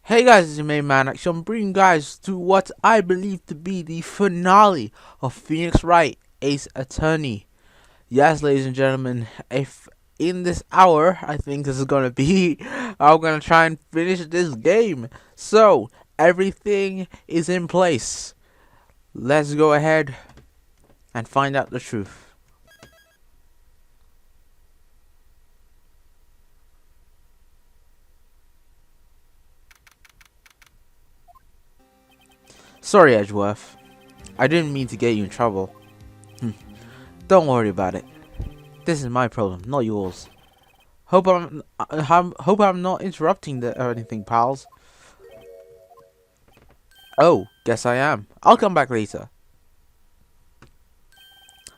Hey guys, it's your main man. Actually, I'm bringing you guys to what I believe to be the finale of Phoenix Wright, Ace Attorney. Yes, ladies and gentlemen, if in this hour, I think this is gonna be, I'm gonna try and finish this game. So, everything is in place. Let's go ahead and find out the truth. Sorry, Edgeworth. I didn't mean to get you in trouble. Don't worry about it. This is my problem, not yours. Hope I'm not interrupting or anything, pals. Oh, guess I am. I'll come back later.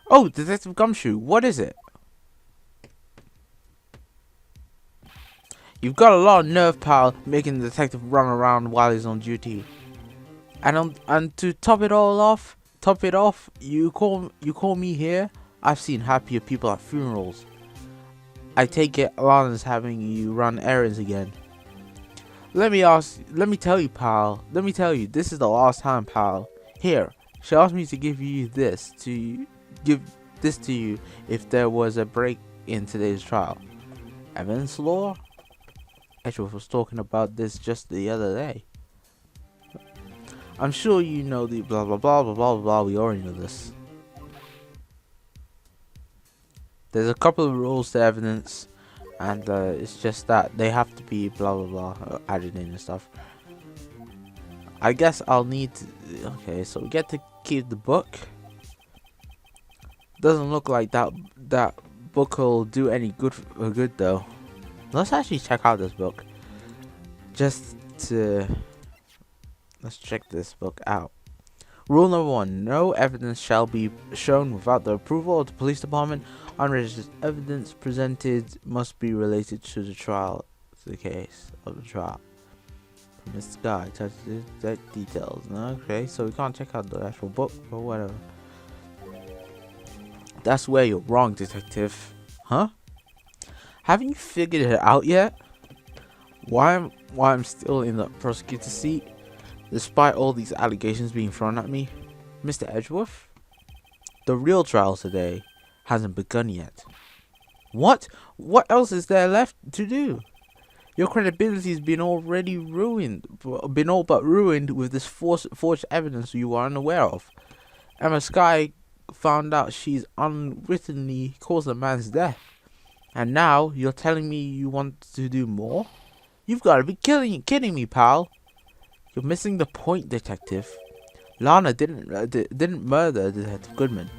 Oh, Detective Gumshoe, what is it? You've got a lot of nerve, pal, making the detective run around while he's on duty. And to top it off, you call me here. I've seen happier people at funerals. I take it Alana's having you run errands again. Let me tell you, pal. This is the last time, pal. Here, she asked me to give this to you if there was a break in today's trial. Evidence law? Edgeworth was talking about this just the other day. I'm sure you know the blah blah blah blah blah blah. We already know this. There's a couple of rules to evidence, and it's just that they have to be blah blah blah added in and stuff. I guess I'll need to, okay, so we get to keep the book. Doesn't look like that book will do any good though. Let's actually check out this book. Let's check this book out. Rule number 1: no evidence shall be shown without the approval of the police department. Unregistered evidence presented must be related to the case of the trial. This guy touches the details. Okay, so we can't check out the actual book, but whatever. That's where you're wrong, detective. Huh? Haven't you figured it out yet? Why I'm still in the prosecutor's seat, despite all these allegations being thrown at me? Mr. Edgeworth? The real trial today hasn't begun yet. What? What else is there left to do? Your credibility has been all but ruined with this forged evidence you are unaware of. Emma Skye found out she's unwittingly caused a man's death. And now you're telling me you want to do more? You've got to be kidding me, pal. You're missing the point, detective. Lana didn't murder Detective Goodman.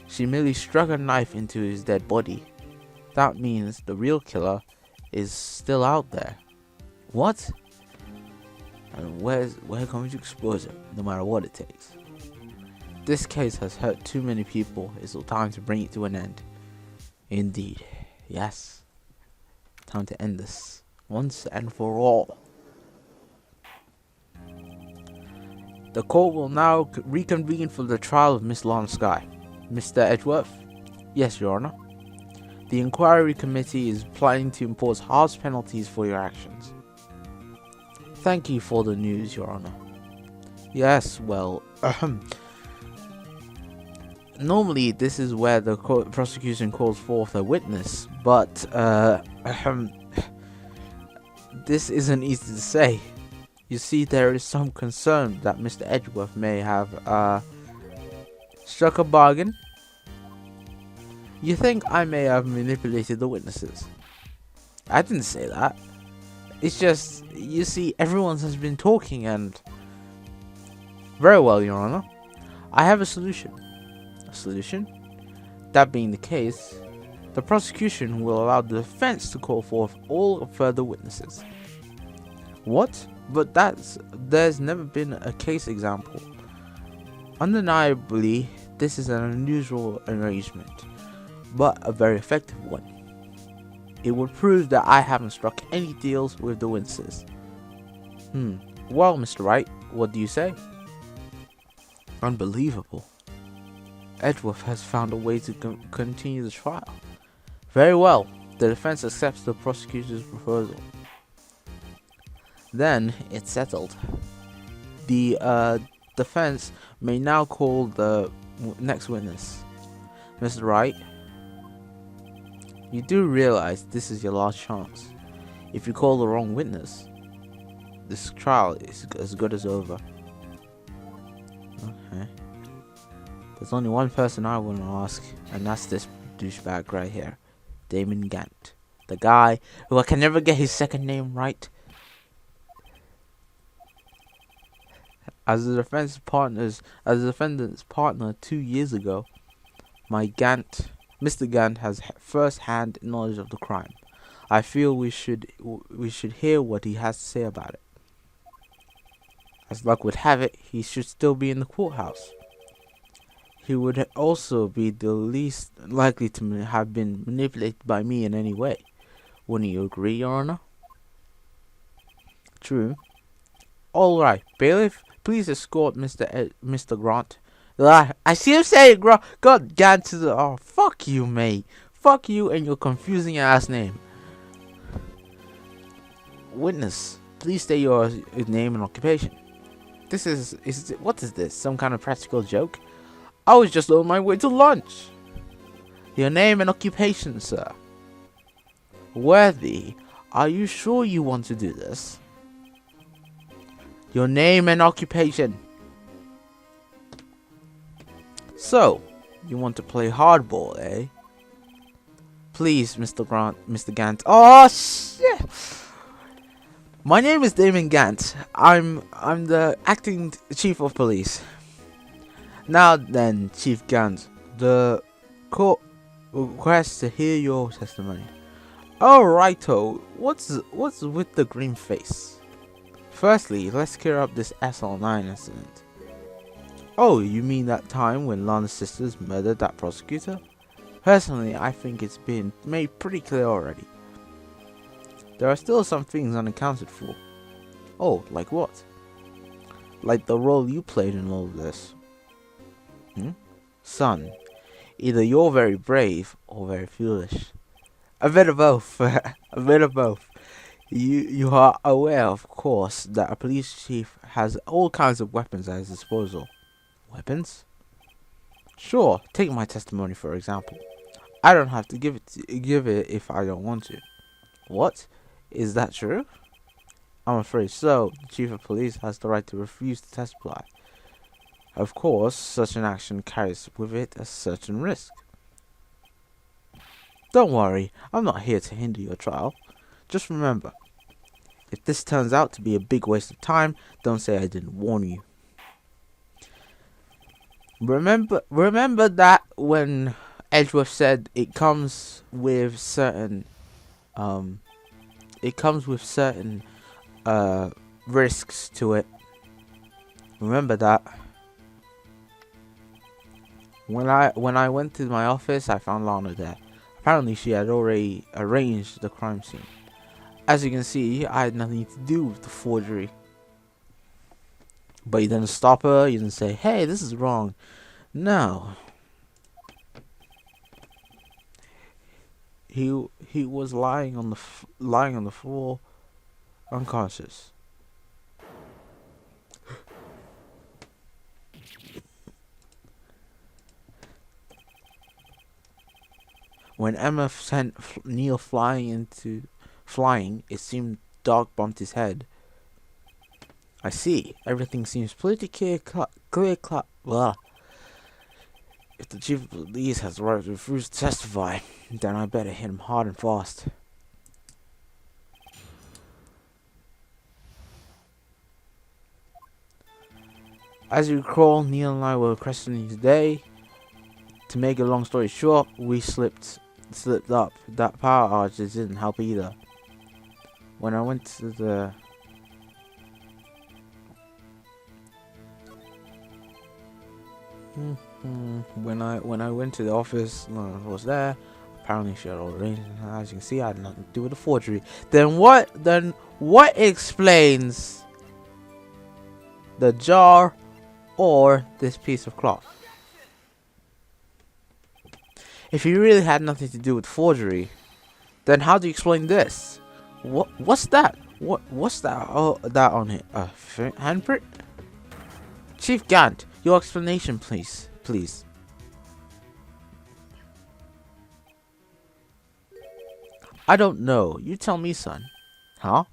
She merely struck a knife into his dead body. That means the real killer is still out there. What? And we're going to expose him, no matter what it takes. This case has hurt too many people. It's time to bring it to an end. Indeed. Yes. Time to end this once and for all. The court will now reconvene for the trial of Miss Lana Skye. Mr. Edgeworth? Yes, Your Honor. The inquiry committee is planning to impose harsh penalties for your actions. Thank you for the news, Your Honor. Yes, well, normally this is where the prosecution calls forth a witness, but this isn't easy to say. You see, there is some concern that Mr. Edgeworth may have struck a bargain. You think I may have manipulated the witnesses? I didn't say that. It's just, you see, everyone has been talking and... Very well, Your Honor. I have a solution. A solution? That being the case, the prosecution will allow the defense to call forth all further witnesses. What? But there's never been a case example. Undeniably, this is an unusual arrangement, but a very effective one. It would prove that I haven't struck any deals with the witnesses. Well, Mr. Wright, what do you say? Unbelievable. Edgeworth has found a way to continue the trial. Very well. The defense accepts the prosecutor's proposal. Then it's settled. The defense may now call the next witness. Mr. Wright, you do realize this is your last chance. If you call the wrong witness, this trial is as good as over. Okay. There's only one person I want to ask, and that's this douchebag right here, Damon Gant, the guy who I can never get his second name right. As the defendant's partner 2 years ago, Mr. Gant has first-hand knowledge of the crime. I feel we should hear what he has to say about it. As luck would have it, he should still be in the courthouse. He would also be the least likely to have been manipulated by me in any way. Wouldn't you agree, Your Honor? True. All right, bailiff, please escort Mr. Grant. I see him say it, God, Gant to the. Oh, fuck you, mate. Fuck you and your confusing ass name. Witness, please state your name and occupation. What is this? Some kind of practical joke? I was just on my way to lunch. Your name and occupation, sir. Worthy, are you sure you want to do this? Your name and occupation. So, you want to play hardball, eh? Please, Mr. Gant. Oh shit! My name is Damon Gant. I'm the acting chief of police. Now then, Chief Gant, the court requests to hear your testimony. Oh, righto. What's with the green face? Firstly, let's clear up this SL9 incident. Oh, you mean that time when Lana's sisters murdered that prosecutor? Personally, I think it's been made pretty clear already. There are still some things unaccounted for. Oh, like what? Like the role you played in all of this. Son, either you're very brave or very foolish. A bit of both. A bit of both. You are aware, of course, that a police chief has all kinds of weapons at his disposal. Weapons? Sure, take my testimony for example. I don't have to give it if I don't want to. What? Is that true? I'm afraid so. The chief of police has the right to refuse to testify. Of course, such an action carries with it a certain risk. Don't worry, I'm not here to hinder your trial. Just remember, if this turns out to be a big waste of time, don't say I didn't warn you. Remember that when Edgeworth said it comes with certain risks to it. Remember that. When I went to my office, I found Lana there. Apparently, she had already arranged the crime scene. As you can see, I had nothing to do with the forgery. But you didn't stop her. You didn't say, "Hey, this is wrong." No. He was lying on the floor, unconscious. When Emma sent Neil flying, it seemed Dog bumped his head. I see. Everything seems pretty clear cut. Blah. If the chief of police has the right to refuse to testify, then I better hit him hard and fast. As you recall, Neil and I were questioning today. To make a long story short, we slipped up. That power outage didn't help either. When I went to the when I went to the office, Lana was there. Apparently she had already, as you can see, I had nothing to do with the forgery. Then what explains the jar or this piece of cloth? If you really had nothing to do with forgery, then how do you explain this? What's that? What's that? Oh, that on it? Handprint? Chief Gant, your explanation, please. Please. I don't know. You tell me, son. Huh?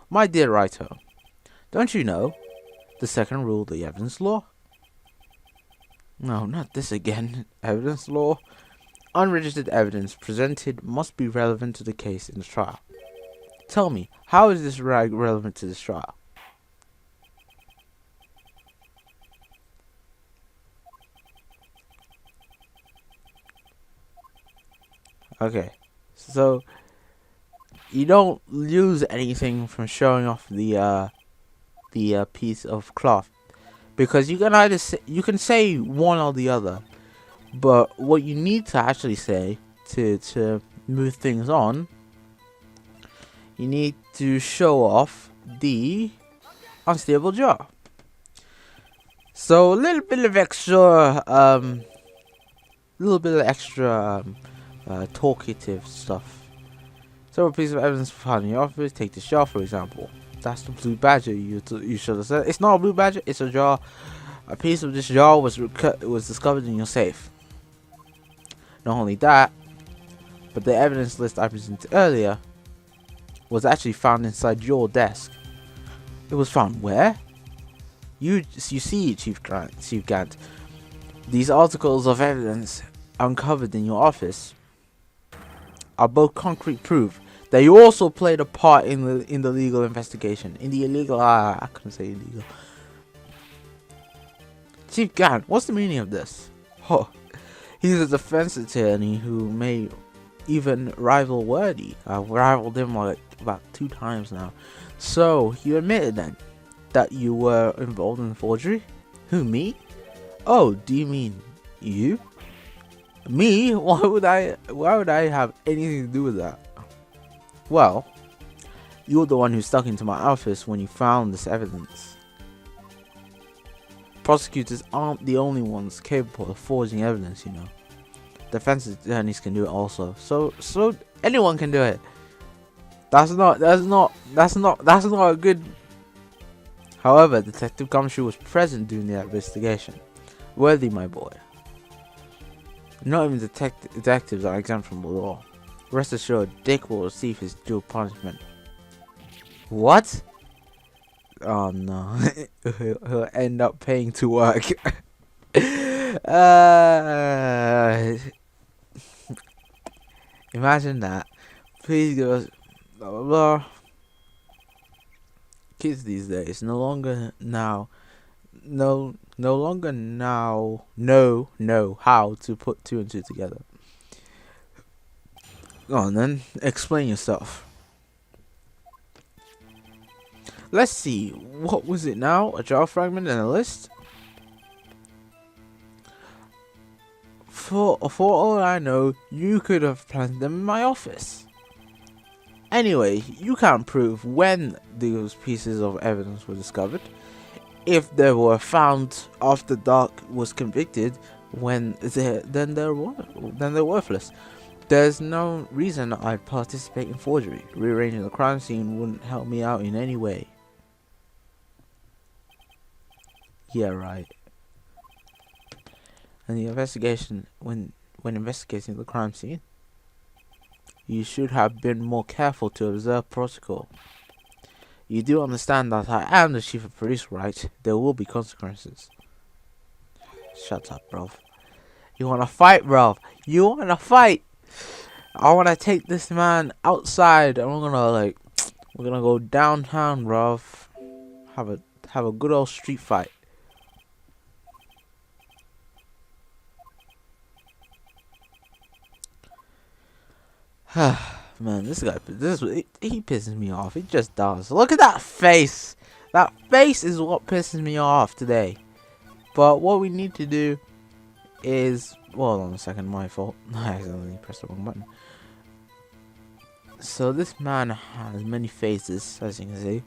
My dear writer, don't you know the second rule of the evidence law? No, not this again. Evidence law. Unregistered evidence presented must be relevant to the case in the trial. Tell me, how is this rag relevant to this trial? Okay, so you don't lose anything from showing off the piece of cloth, because you can either say one or the other, but what you need to actually say to move things on, you need to show off the unstable jaw. So a little bit of extra talkative stuff. So a piece of evidence found in your office. Take the jar, for example. That's the blue badger. You should have said. It's not a blue badger. It's a jar. A piece of this jar was discovered in your safe. Not only that, but the evidence list I presented earlier was actually found inside your desk. It was found where? You see, Chief Gant. These articles of evidence uncovered in your office are both concrete proof that you also played a part in the legal investigation. In the illegal, I couldn't say illegal. Chief Gant, what's the meaning of this? Oh, he's a defense attorney who may even rival Wordy. I've rivaled him like about 2 times now. So you admitted then that you were involved in forgery? Who, me? Oh, do you mean you? Me? Why would I have anything to do with that? Well, you're the one who stuck into my office when you found this evidence. Prosecutors aren't the only ones capable of forging evidence, you know. Defense attorneys can do it also. So anyone can do it. That's not a good. However, Detective Gumshoe was present during the investigation. Worthy, my boy. Not even detectives are exempt from the law. Rest assured, Dick will receive his due punishment. What? Oh no. He'll end up paying to work. Imagine that. Please give us blah blah blah. Kids these days no longer know how to put 2 and 2 together. Go on then, explain yourself. Let's see, what was it now? A jar fragment and a list? For all I know, you could have planted them in my office. Anyway, you can't prove when those pieces of evidence were discovered. If they were found after Dark was convicted, then they're worthless. There's no reason I'd participate in forgery. Rearranging the crime scene wouldn't help me out in any way. Yeah, right. And the investigation, when investigating the crime scene, you should have been more careful to observe protocol. You do understand that I am the chief of police, right? There will be consequences. Shut up, bruv. You wanna fight, bruv? You wanna fight? I wanna take this man outside and we're gonna go downtown, bruv. Have a good old street fight. Man, he pisses me off. He just does. Look at that face. That face is what pisses me off today. But what we need to do is, well, hold on a second, my fault. I accidentally pressed the wrong button. So this man has many faces, as you can see.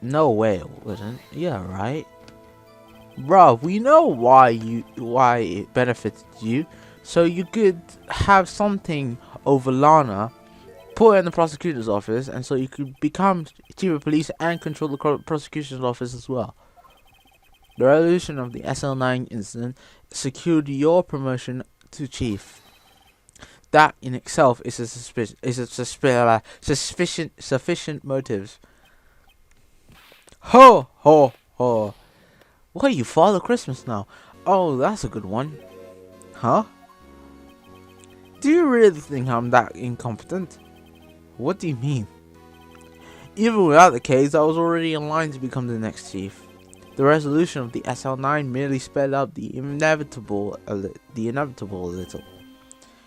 No way it wouldn't. Yeah, right. Bro, we know why it benefited you. So you could have something over Lana put her in the prosecutor's office, and so you could become chief of police and control the prosecution's office as well. The resolution of the SL9 incident secured your promotion to chief. That in itself is a sufficient motive. Ho ho ho! What are you, Father Christmas now? Oh, that's a good one. Huh? Do you really think I'm that incompetent? What do you mean? Even without the case, I was already in line to become the next chief. The resolution of the SL9 merely sped up the inevitable a little.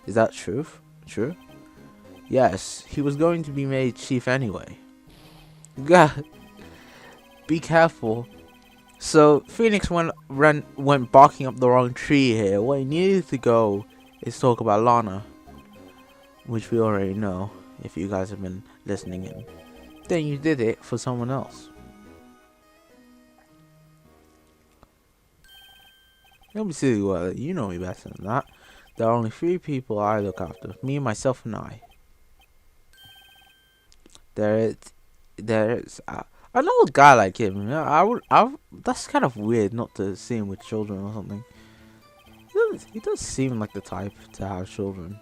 Is that true? True? Yes, he was going to be made chief anyway. God, be careful. So Phoenix went barking up the wrong tree here. What he needed to go is talk about Lana, which we already know if you guys have been listening in. Then you did it for someone else. Don't be silly, well, you know me better than that. There are only 3 people I look after: me, myself, and I. There is. I know a guy like him. That's kind of weird not to see him with children or something. He does seem like the type to have children.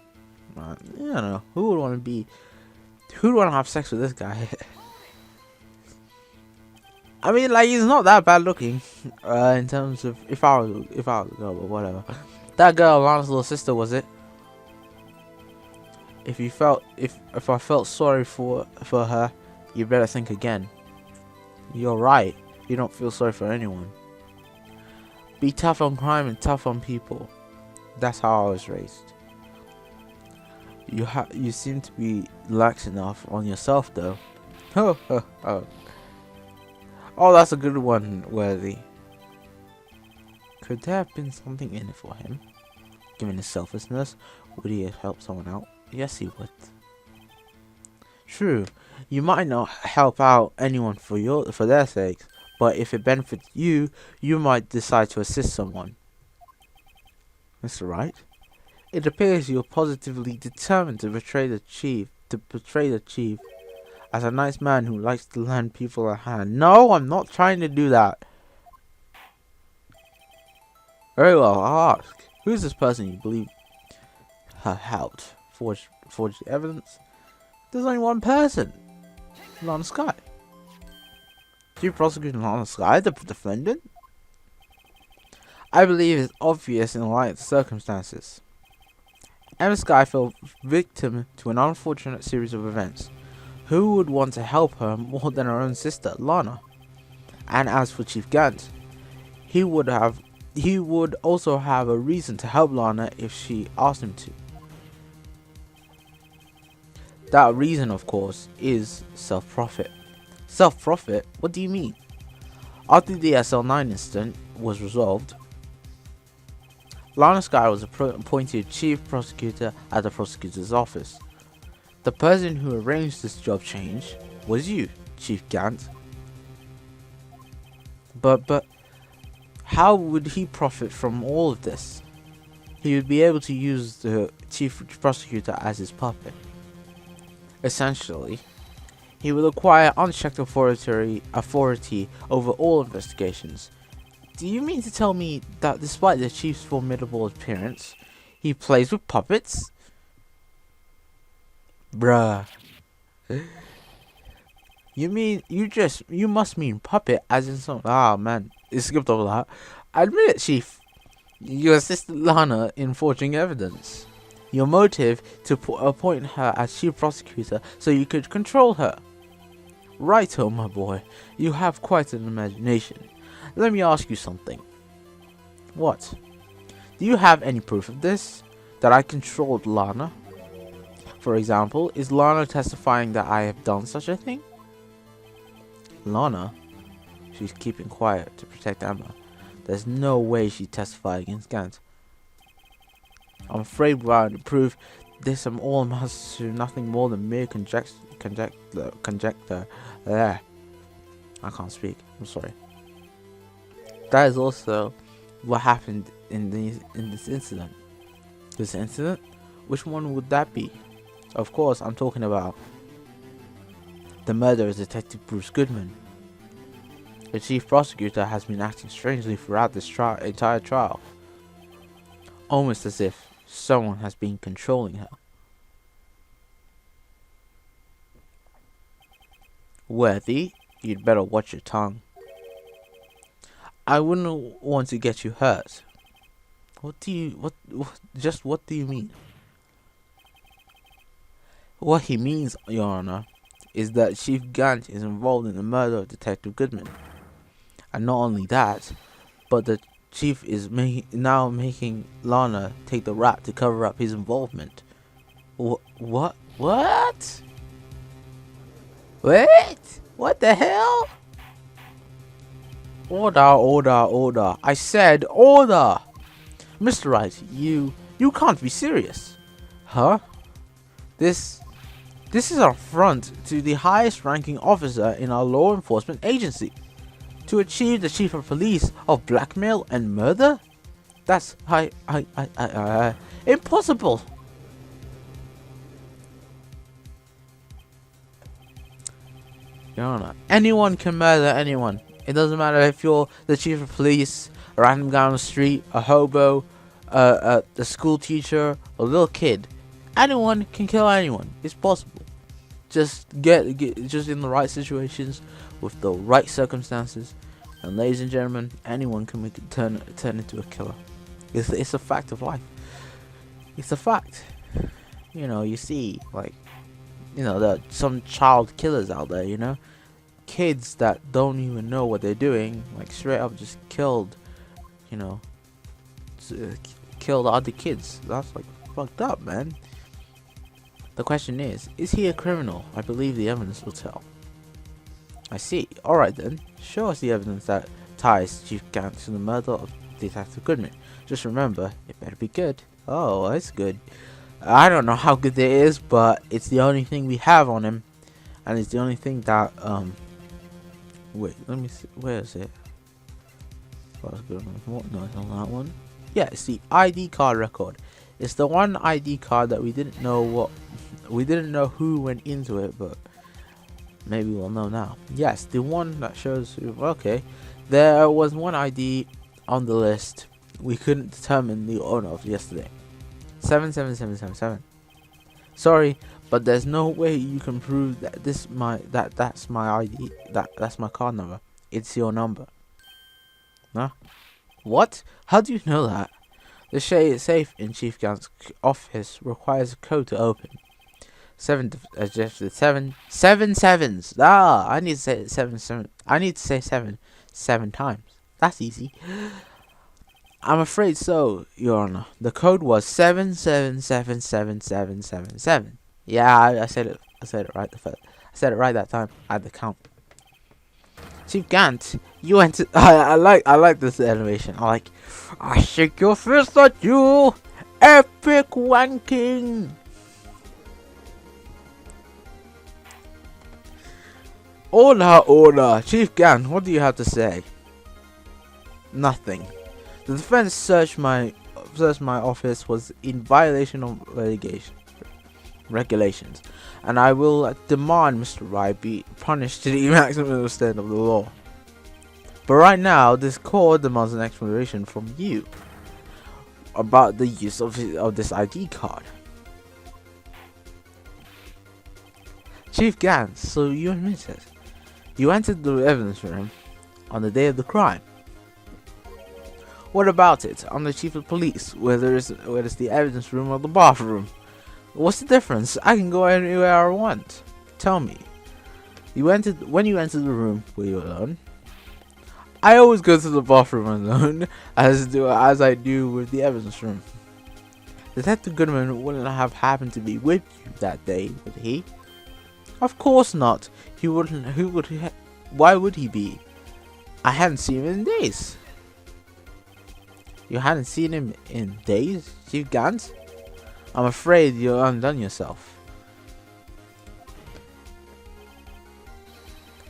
I don't know. Who would want to have sex with this guy? I mean, like, he's not that bad looking, in terms of if I was a girl, but whatever. That girl, Lana's little sister, was it? If I felt sorry for her, you better think again. You're right. You don't feel sorry for anyone. Be tough on crime and tough on people. That's how I was raised. You seem to be lax enough on yourself, though. Oh, that's a good one, Worthy. Could there have been something in it for him? Given his selflessness, would he have helped someone out? Yes, he would. True, you might not help out anyone for their sakes, but if it benefits you, you might decide to assist someone. Mr. Wright, it appears you're positively determined to betray the chief. As a nice man who likes to lend people a hand. No, I'm not trying to do that. Very well, I'll ask. Who is this person you believe helped forge the evidence? There's only one person. Lana Skye. Chief Prosecutor Lana Skye, the defendant? I believe it's obvious in light of the circumstances. Emma Skye fell victim to an unfortunate series of events. Who would want to help her more than her own sister, Lana? And as for Chief Gant, he would also have a reason to help Lana if she asked him to. That reason, of course, is self-profit. Self-profit? What do you mean? After the SL9 incident was resolved, Lana Skye was appointed chief prosecutor at the prosecutor's office. The person who arranged this job change was you, Chief Gant. But how would he profit from all of this? He would be able to use the chief prosecutor as his puppet. Essentially, he will acquire unchecked authority over all investigations. Do you mean to tell me that despite the chief's formidable appearance, he plays with puppets? Bruh. You must mean puppet as in some... Ah, man. It skipped over that. Admit it, Chief. You assisted Lana in forging evidence. Your motive to appoint her as chief prosecutor so you could control her. Righto, my boy. You have quite an imagination. Let me ask you something. What? Do you have any proof of this? That I controlled Lana? For example, is Lana testifying that I have done such a thing? Lana? She's keeping quiet to protect Emma. There's no way she'd testify against Gant. I'm afraid without any proof, this all amounts to nothing more than mere conjecture. There. I can't speak. I'm sorry. That is also what happened in this incident. This incident? Which one would that be? Of course, I'm talking about the murder of Detective Bruce Goodman. The chief prosecutor has been acting strangely throughout this entire trial, almost as if someone has been controlling her. Worthy, you'd better watch your tongue. I wouldn't want to get you hurt. What do you mean? What he means, Your Honor, is that Chief Gant is involved in the murder of Detective Goodman. And not only that, but the chief is now making Lana take the rap to cover up his involvement. What? What? Wait! What the hell? Order. I said order! Mr. Wright, you can't be serious. Huh? This is an affront to the highest ranking officer in our law enforcement agency. To achieve the chief of police of blackmail and murder? That's impossible. Your Honor, anyone can murder anyone. It doesn't matter if you're the chief of police, a random guy on the street, a hobo, a school teacher, a little kid. Anyone can kill anyone. It's possible. Just get just in the right situations, with the right circumstances, and ladies and gentlemen, anyone can make it turn into a killer. It's a fact of life. It's a fact. You know, you see, like, you know, there are some child killers out there. You know, kids that don't even know what they're doing, like straight up just killed. You know, killed other kids. That's like fucked up, man. The question is he a criminal? I believe the evidence will tell. I see. Alright then, show us the evidence that ties Chief Gant to the murder of Detective Goodman. Just remember, it better be good. Oh, it's good. I don't know how good it is, but it's the only thing we have on him. And it's the only thing that, wait, let me see, where is it? What's good on what? No, it's on that one. Yeah, it's the ID card record. It's the one ID card that we didn't know who went into it, but maybe we'll know now. Yes, the one that shows who. Okay, there was one ID on the list we couldn't determine the owner of yesterday. 77777. Sorry, but there's no way you can prove that that's my ID. That's my card number. It's your number. Huh? What? How do you know that? The safe in Chief Gant's office requires a code to open. Seven sevens. Ah, I need to say seven. I need to say seven times. That's easy. I'm afraid so, Your Honor. The code was 7777777. Yeah, I said it. I said it right. I said it right that time. I had the count. Chief Gant, you entered. I like this animation. I shake your fist at you, epic wanking. Order. Chief Gant, what do you have to say? Nothing. The defense searched my office was in violation of regulations, and I will demand Mr. Wright be punished to the maximum extent of the law. But right now, this court demands an explanation from you about the use of this ID card. Chief Gant, so you admit it. You entered the evidence room on the day of the crime. What about it? I'm the chief of police, whether it's the evidence room or the bathroom. What's the difference? I can go anywhere I want. Tell me. When you entered the room, were you alone? I always go to the bathroom alone, as I do with the evidence room. Detective Goodman wouldn't have happened to be with you that day, would he? Of course not. He wouldn't. Why would he be? I hadn't seen him in days. You hadn't seen him in days, Chief Gant? I'm afraid you're undone yourself.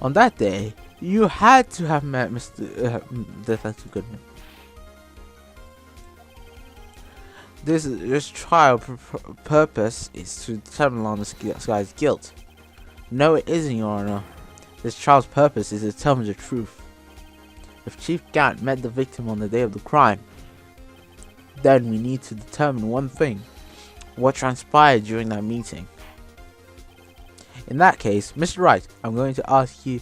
On that day, you had to have met Detective Goodman. This trial purpose is to determine this guy's guilt. No, it isn't, Your Honor. This trial's purpose is to determine the truth. If Chief Gant met the victim on the day of the crime, then we need to determine one thing: what transpired during that meeting. In that case, Mr. Wright, I'm going to ask you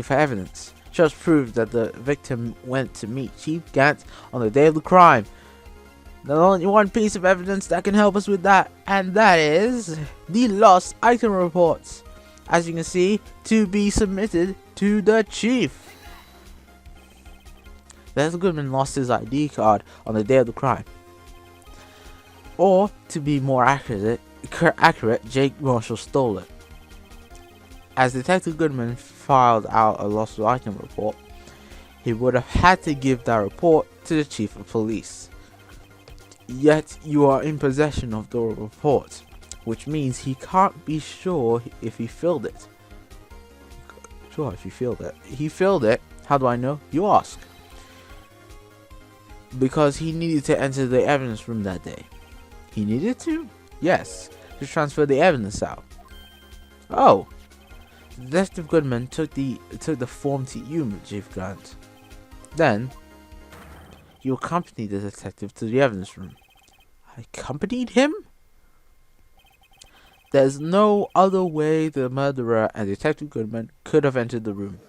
for evidence. Just prove that the victim went to meet Chief Gant on the day of the crime. There's only one piece of evidence that can help us with that, and that is the lost item reports. As you can see, to be submitted to the chief. Detective Goodman lost his ID card on the day of the crime. Or, to be more accurate, Jake Marshall stole it. As Detective Goodman filed out a lost item report, he would have had to give that report to the chief of police. Yet you are in possession of the report, which means he can't be sure if he filled it. He filled it. How do I know? You ask. Because he needed to enter the evidence room that day. He needed to? Yes, to transfer the evidence out. Oh. Detective Goodman took the form to you, Chief Gant. Then, you accompanied the detective to the evidence room. I accompanied him? There's no other way the murderer and Detective Goodman could have entered the room.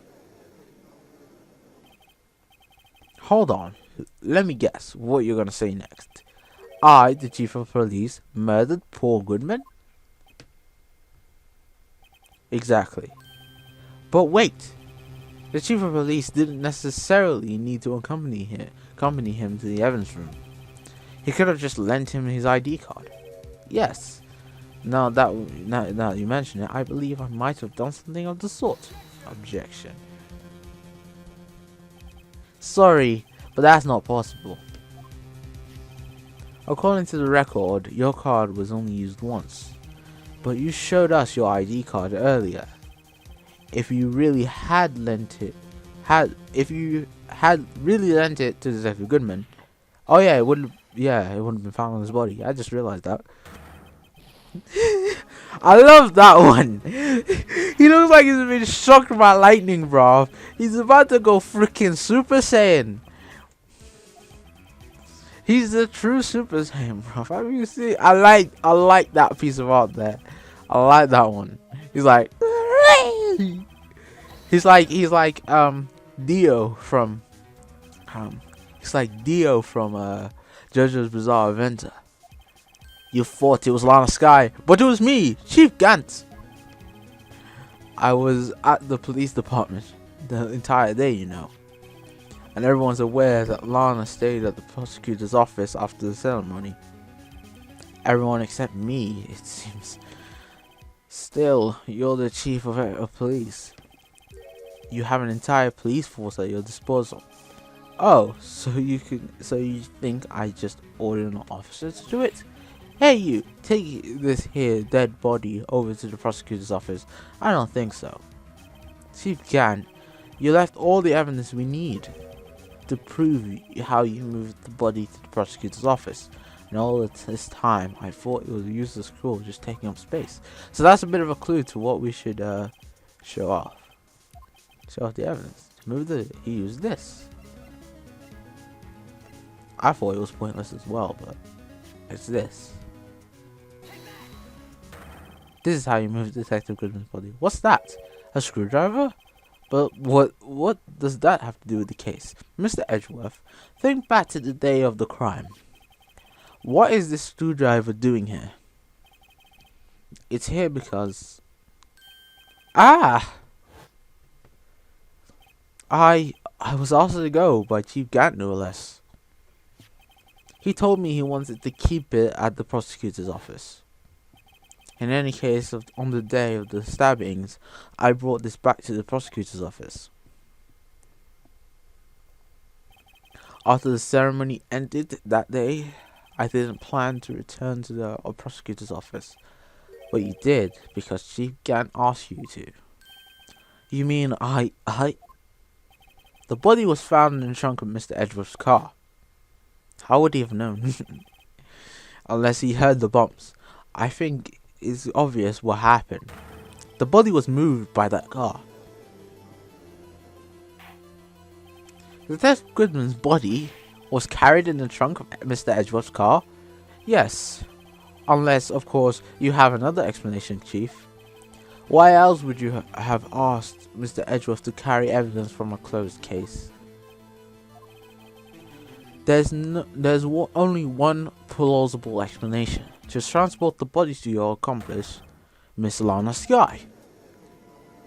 Hold on. Let me guess what you're gonna say next. I, the chief of police, murdered Paul Goodman? Exactly. But wait! The chief of police didn't necessarily need to accompany him to the evidence room. He could have just lent him his ID card. Yes. Now that you mention it, I believe I might have done something of the sort. Objection. Sorry, but that's not possible. According to the record, your card was only used once, but you showed us your ID card earlier. If you really had lent it, to Detective Goodman, oh yeah, it wouldn't have been found on his body. I just realized that. I love that one. He looks like he's been shocked by lightning, bro. He's about to go freaking Super Saiyan. He's the true Super Saiyan, bro. I mean, you see, I like that piece of art there. I like that one. He's like, he's like Dio from, JoJo's Bizarre Adventure. You thought it was Lana Sky, but it was me, Chief Gant. I was at the police department the entire day, you know. And everyone's aware that Lana stayed at the prosecutor's office after the ceremony. Everyone except me, it seems. Still, you're the chief of police. You have an entire police force at your disposal. Oh, so you think I just ordered an officer to do it? Hey you, take this here dead body over to the prosecutor's office. I don't think so. Chief Gant, you left all the evidence we need to prove how you moved the body to the prosecutor's office. And all of this time, I thought it was a useless scroll just taking up space. So that's a bit of a clue to what we should show off. Show off the evidence. To move he used this. I thought it was pointless as well, but it's this. This is how you move Detective Goodman's body. What's that? A screwdriver? But what does that have to do with the case? Mr. Edgeworth, think back to the day of the crime. What is this screwdriver doing here? It's here because... I was asked to go by Chief Gant, no less. He told me he wanted to keep it at the prosecutor's office. In any case, on the day of the stabbings, I brought this back to the prosecutor's office. After the ceremony ended that day, I didn't plan to return to the prosecutor's office. But you did, because Chief Gant asked you to. You mean The body was found in the trunk of Mr. Edgeworth's car. How would he have known? unless he heard the bumps. I think it's obvious what happened. The body was moved by that car. Detective Goodman's body was carried in the trunk of Mr. Edgeworth's car? Yes. Unless, of course, you have another explanation, Chief. Why else would you have asked Mr. Edgeworth to carry evidence from a closed case? There's only one plausible explanation. To transport the bodies to your accomplice, Miss Lana Skye.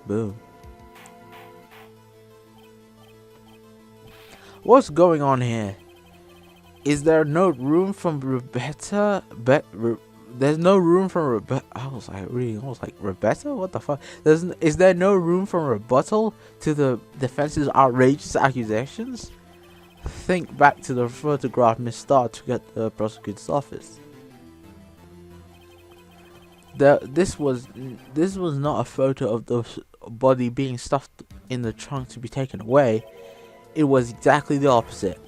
Boom. What's going on here? Is there no room from Rebecca? There's no room from Rebecca. I was like, Rebecca? What the fuck? Is there no room for rebuttal to the defense's outrageous accusations? Think back to the photograph Miss Starr took at the prosecutor's office. This was not a photo of the body being stuffed in the trunk to be taken away. It was exactly the opposite.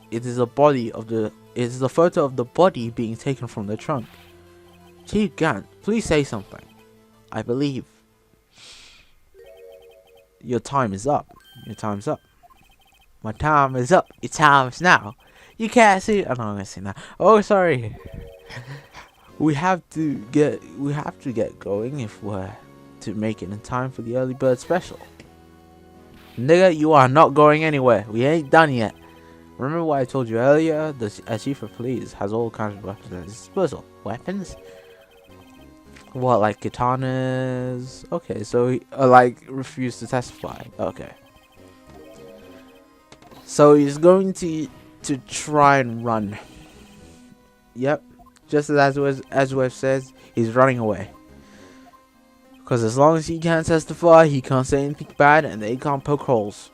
It is a photo of the body being taken from the trunk. Chief Gant, please say something. I believe. Your time is up. Your time's up. My time is up. Your time is now. You can't see. Oh no, I'm gonna say now. Oh, sorry. We have to get going if we're to make it in time for the early bird special. Nigga, you are not going anywhere. We ain't done yet. Remember what I told you earlier? The chief of police has all kinds of weapons at his disposal. Weapons? What, like katanas? Okay, so he like refused to testify. Okay. So he's going to try and run. Yep. Just as Webb says, he's running away. Because as long as he can't testify, he can't say anything bad, and they can't poke holes.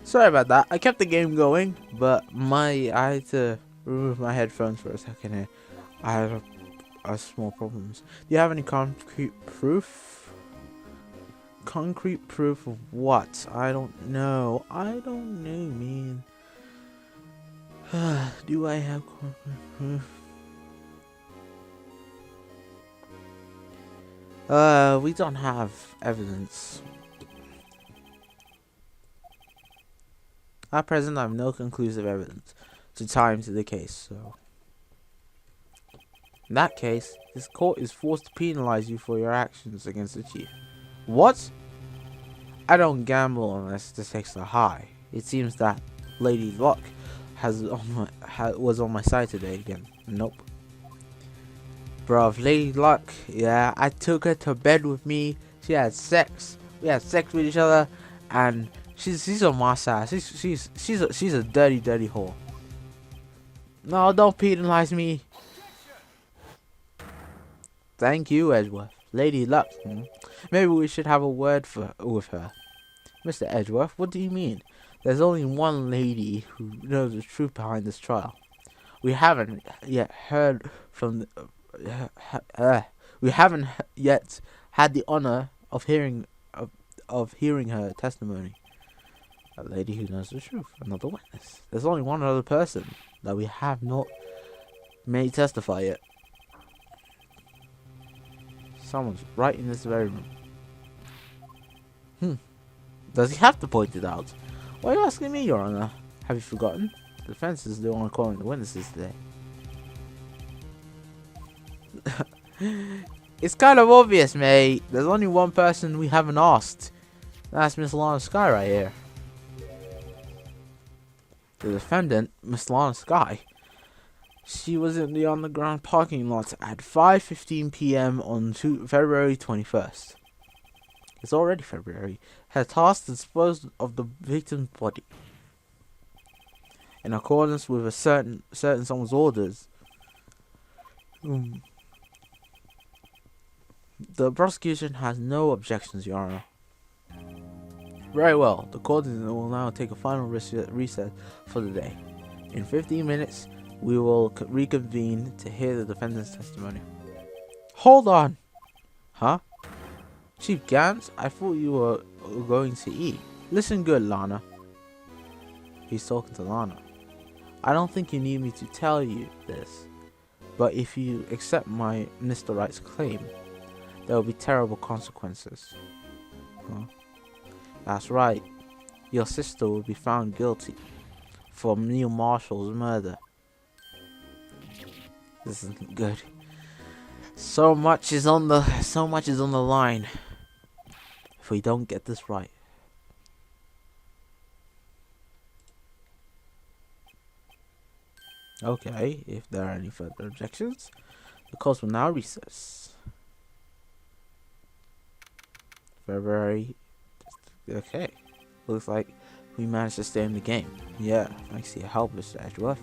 Sorry about that. I kept the game going, but I had to remove my headphones for a second here. I had a small problems. Do you have any concrete proof? Concrete proof of what? I don't know. I don't know, man. Do I have concrete proof? We don't have evidence. At present, I have no conclusive evidence to tie him to the case, so... In that case, this court is forced to penalize you for your actions against the chief. What? I don't gamble unless the stakes are high. It seems that Lady Luck was on my side today again. Nope. Bruv, Lady Luck, yeah, I took her to bed with me. She had sex. We had sex with each other, and... She's on my side. She's a dirty whore. No, don't penalize me. Thank you, Edgeworth. Lady Luck. Maybe we should have a word with her. Mr. Edgeworth, what do you mean? There's only one lady who knows the truth behind this trial. We haven't yet heard from we haven't yet had the honor of hearing her testimony. A lady who knows the truth, another witness. There's only one other person that we have not made testify yet. Someone's right in this very room. Does he have to point it out? Why are you asking me, Your Honor? Have you forgotten? The defense is the one calling the witnesses today. It's kind of obvious, mate. There's only one person we haven't asked. That's Miss Lana Skye right here. The defendant, Miss Lana Skye, she was in the underground parking lot at 5:15 p.m. on February 21st. It's already February. Her task to dispose of the victim's body in accordance with a certain someone's orders. The prosecution has no objections, Your Honor. Very well. The court will now take a final recess for the day. In 15 minutes, we will reconvene to hear the defendant's testimony. Hold on! Huh? Chief Gant, I thought you were going to eat. Listen good, Lana. He's talking to Lana. I don't think you need me to tell you this, but if you accept my Mr. Wright's claim, there will be terrible consequences. Huh? That's right. Your sister will be found guilty for Neil Marshall's murder. This isn't good. So much is on the line if we don't get this right. Okay, if there are any further objections, the court will now recess. February. Okay, looks like we managed to stay in the game. Yeah, thanks to your help, Mr. Edgeworth.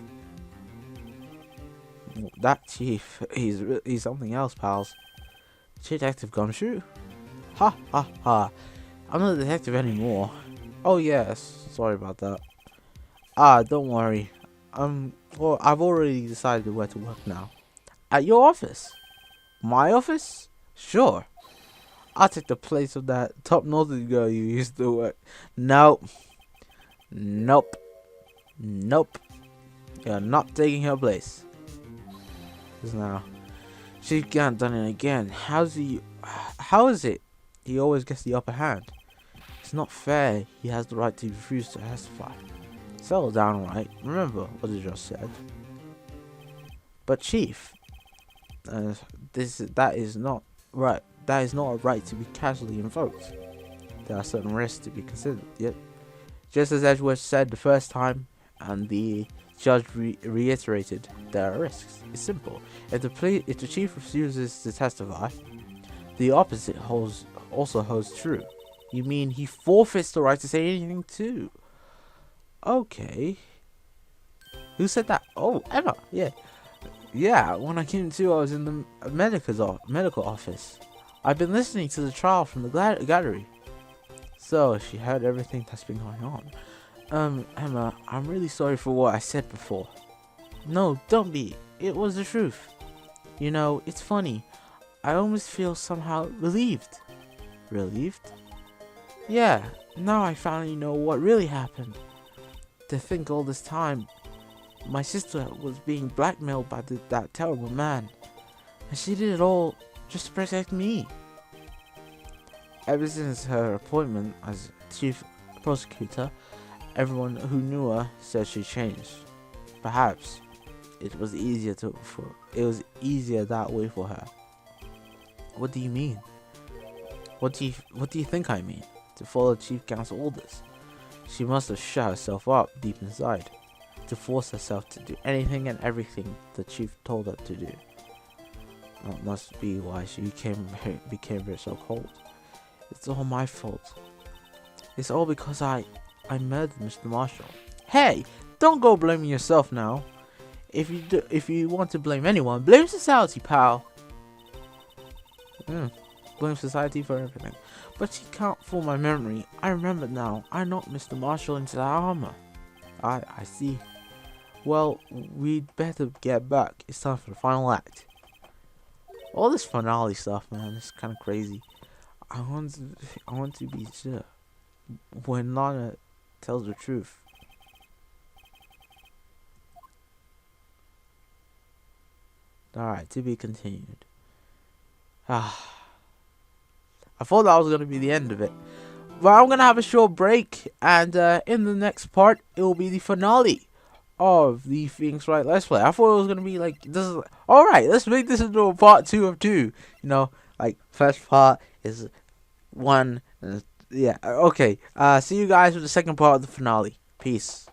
That chief, he's something else, pals. Detective Gumshoe? Ha ha ha. I'm not a detective anymore. Oh yes, sorry about that. Don't worry. Well, I've already decided where to work now. At your office? My office? Sure. I'll take the place of that top northern girl you used to work. Nope. Nope. Nope. You're not taking her place. Now, Chief Gant done it again. How is it? He always gets the upper hand. It's not fair. He has the right to refuse to testify. Settle down, Wright. Remember what I just said. But Chief, that is not right. That is not a right to be casually invoked. There are certain risks to be considered. Yet, just as Edgeworth said the first time, and the judge reiterated, there are risks. It's simple. If the chief refuses to testify, the opposite also holds true. You mean he forfeits the right to say anything too? Okay. Who said that? Oh, Emma. Yeah. Yeah, when I came to, I was in the medical office. I've been listening to the trial from the gallery. So, she heard everything that's been going on. Emma, I'm really sorry for what I said before. No, don't be. It was the truth. You know, it's funny. I almost feel somehow relieved. Relieved? Yeah, now I finally know what really happened. To think all this time, my sister was being blackmailed by that terrible man. And she did it all just to protect me. Ever since her appointment as chief prosecutor, everyone who knew her said she changed. Perhaps it was easier that way for her. What do you mean? What do you think I mean? To follow Chief Gant's orders. She must have shut herself up deep inside, to force herself to do anything and everything the chief told her to do. That must be why she became so cold. It's all my fault. It's all because I murdered Mr. Marshall. Hey, don't go blaming yourself now. If you want to blame anyone, blame society, pal. Blame society for everything. But she can't fool my memory. I remember now. I knocked Mr. Marshall into that armor. I see. Well, we'd better get back. It's time for the final act. All this finale stuff, man, is kind of crazy. I want to be sure when Lana tells the truth. Alright, to be continued. I thought that was going to be the end of it. But I'm going to have a short break. And in the next part, it will be the finale of the Phoenix Wright Let's Play. I thought it was going to be like, alright, let's make this into a part 2 of 2. You know, like, first part is 1. Yeah, okay. See you guys with the second part of the finale. Peace.